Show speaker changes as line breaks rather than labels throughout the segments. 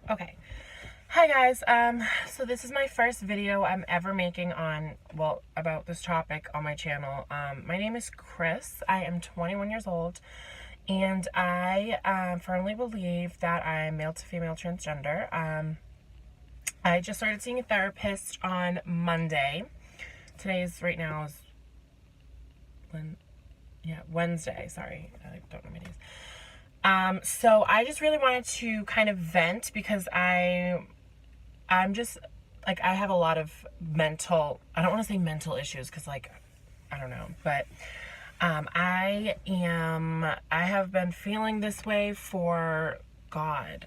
Okay. Hi guys, so this is my first video I'm ever making on, well, about this topic on my channel. My name is Chris. I am 21 years old, and I firmly believe that I'm male to female transgender. I just started seeing a therapist on Monday. Right now is Wednesday, sorry, I don't know my days. So I just really wanted to kind of vent because I'm just, like, I have a lot of I don't want to say mental issues because, like, I don't know, but I have been feeling this way for, God,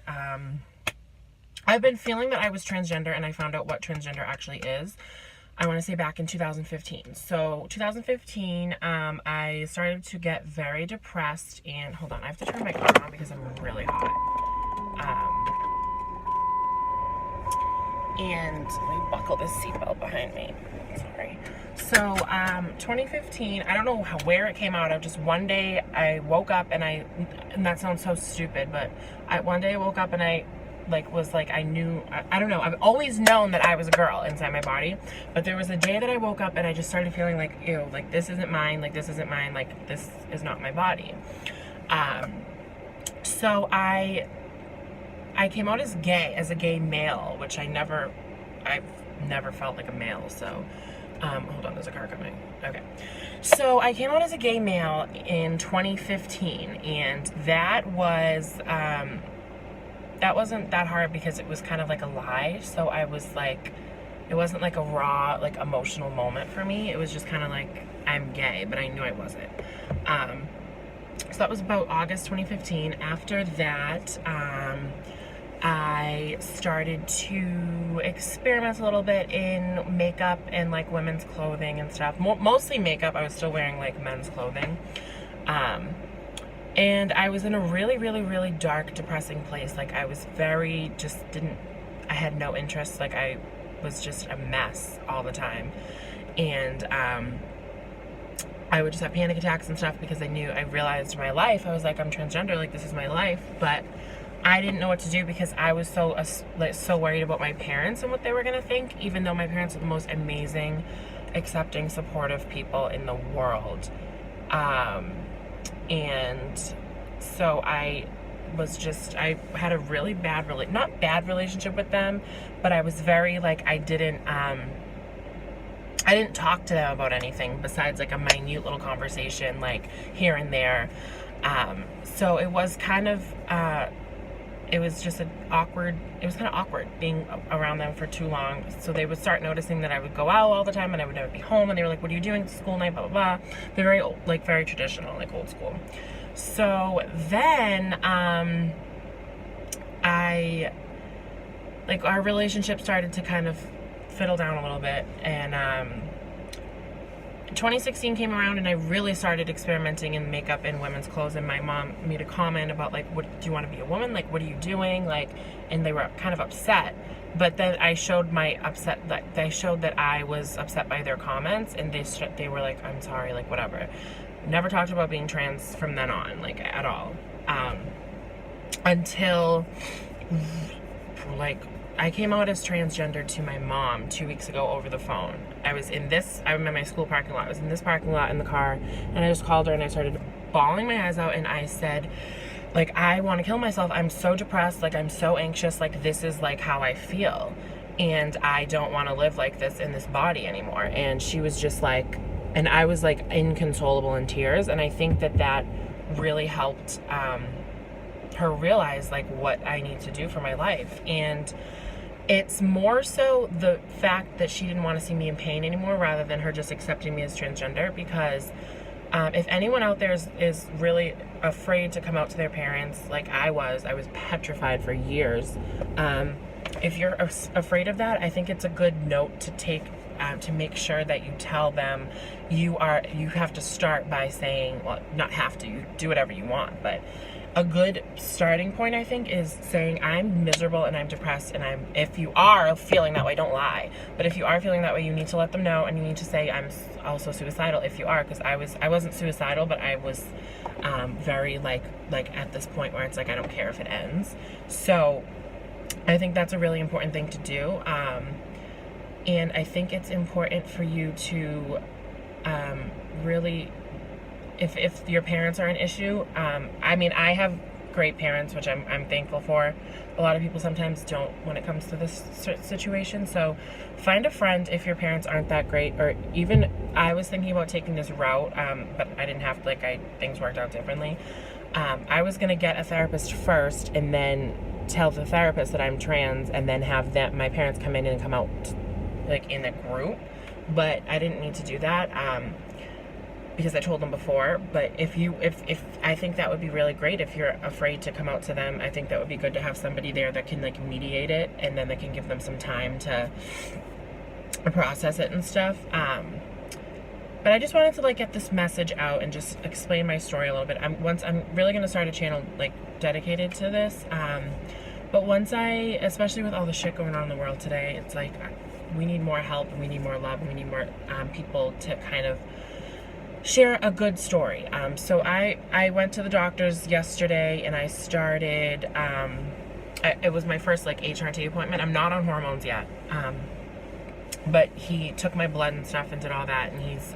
I've been feeling that I was transgender, and I found out what transgender actually is. I want to say back in 2015. So 2015, I started to get very depressed, and hold on, I have to turn my car on because I'm really hot. And let me buckle this seatbelt behind me. Sorry. So 2015, I don't know where it came out of. Just one day I woke up and that sounds so stupid, but one day I woke up and I knew, I don't know, I've always known that I was a girl inside my body, but there was a day that I woke up and I just started feeling like, ew, like this isn't mine, like this isn't mine, like this is not my body. So I came out as a gay male, which I've never felt like a male, so, hold on, there's a car coming. Okay. So I came out as a gay male in 2015, and that wasn't that hard because it was kind of like a lie. So I was like, it wasn't like a raw, like, emotional moment for me. It was just kind of like, I'm gay, but I knew I wasn't. So that was about August 2015. After that, I started to experiment a little bit in makeup and, like, women's clothing and stuff. Mostly makeup. I was still wearing, like, men's clothing. And I was in a really, really, really dark, depressing place. Like, I was I had no interest. Like, I was just a mess all the time. And, I would just have panic attacks and stuff because I realized my life, I was like, I'm transgender, like, this is my life. But I didn't know what to do because I was so worried about my parents and what they were going to think, even though my parents are the most amazing, accepting, supportive people in the world. And so I had a really not bad relationship with them, but I was very, like, I didn't talk to them about anything besides, like, a minute little conversation, like, here and there. So it was kind of, it was kind of awkward being around them for too long. So they would start noticing that I would go out all the time and I would never be home, and they were like, what are you doing? School night, blah, blah, blah. They're very, like, very traditional, like, old school. So then, our relationship started to kind of fiddle down a little bit, and, 2016 came around and I really started experimenting in makeup and women's clothes, and my mom made a comment about, like, what, do you want to be a woman? Like, what are you doing? Like, and they were kind of upset. But then I showed that I was upset by their comments, and they were like, I'm sorry, like, whatever. Never talked about being trans from then on, like, at all. Until, like, I came out as transgender to my mom 2 weeks ago over the phone. I remember my school parking lot. I was in this parking lot in the car, and I just called her and I started bawling my eyes out, and I said, like, I want to kill myself. I'm so depressed. Like, I'm so anxious. Like, this is, like, how I feel. And I don't want to live like this in this body anymore. And she was just like, and I was, like, inconsolable in tears. And I think that really helped her realize, like, what I need to do for my life. And it's more so the fact that she didn't want to see me in pain anymore, rather than her just accepting me as transgender. Because if anyone out there is really afraid to come out to their parents, like I was petrified for years. If you're afraid of that, I think it's a good note to take, to make sure that you tell them you have to start by saying, well, not have to, you do whatever you want, but a good starting point, I think, is saying, I'm miserable and I'm depressed, and if you are feeling that way, don't lie. But if you are feeling that way, you need to let them know, and you need to say, I'm also suicidal if you are, because I wasn't suicidal, but I was very like at this point where it's like, I don't care if it ends. So I think that's a really important thing to do. And I think it's important for you to really, if your parents are an issue, I mean, I have great parents, which I'm thankful for. A lot of people sometimes don't when it comes to this situation. So find a friend if your parents aren't that great, or even I was thinking about taking this route, but I didn't have to, things worked out differently. I was gonna get a therapist first and then tell the therapist that I'm trans and then have my parents come in and come out in a group, but I didn't need to do that. Because I told them before, but if I think that would be really great if you're afraid to come out to them. I think that would be good to have somebody there that can mediate it, and then they can give them some time to process it and stuff. But I just wanted to get this message out and just explain my story a little bit. I'm really gonna start a channel dedicated to this. But once especially with all the shit going on in the world today, it's we need more help, and we need more love, and we need more people to kind of share a good story. So I went to the doctor's yesterday, and I started, it was my first HRT appointment. I'm not on hormones yet, but he took my blood and stuff and did all that, and he's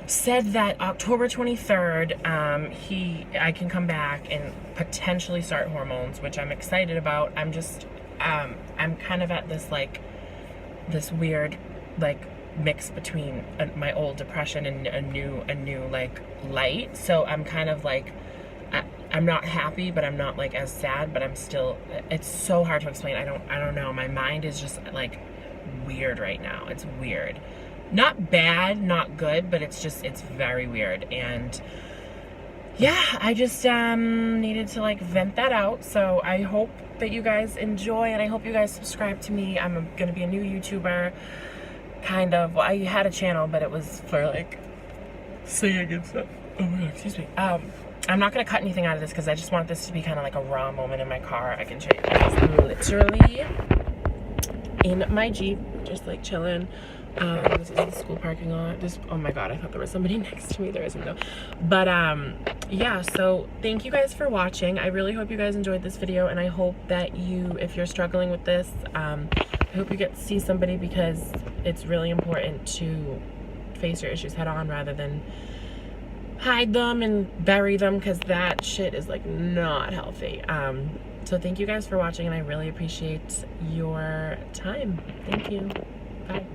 said that October 23rd, I can come back and potentially start hormones, which I'm excited about. I'm just, I'm kind of at this this weird mix between my old depression and a new light. So I'm kind of I'm not happy, but I'm not as sad, but I'm still, it's so hard to explain. I don't know. My mind is just weird right now. It's weird. Not bad, not good, but it's very weird. And yeah, I just needed to vent that out. So I hope that you guys enjoy, and I hope you guys subscribe to me. I'm gonna be a new YouTuber. Kind of. Well, I had a channel, but it was for singing and stuff. Oh my god, excuse me. I'm not gonna cut anything out of this because I just want this to be kind of a raw moment in my car. I can show you guys. I'm literally in my Jeep, just chilling. This is the school parking lot. Oh my god, I thought there was somebody next to me. There isn't though. But yeah, so thank you guys for watching. I really hope you guys enjoyed this video, and I hope that if you're struggling with this, I hope you get to see somebody, because it's really important to face your issues head on rather than hide them and bury them, because that shit is not healthy. So thank you guys for watching, and I really appreciate your time. Thank you. Bye.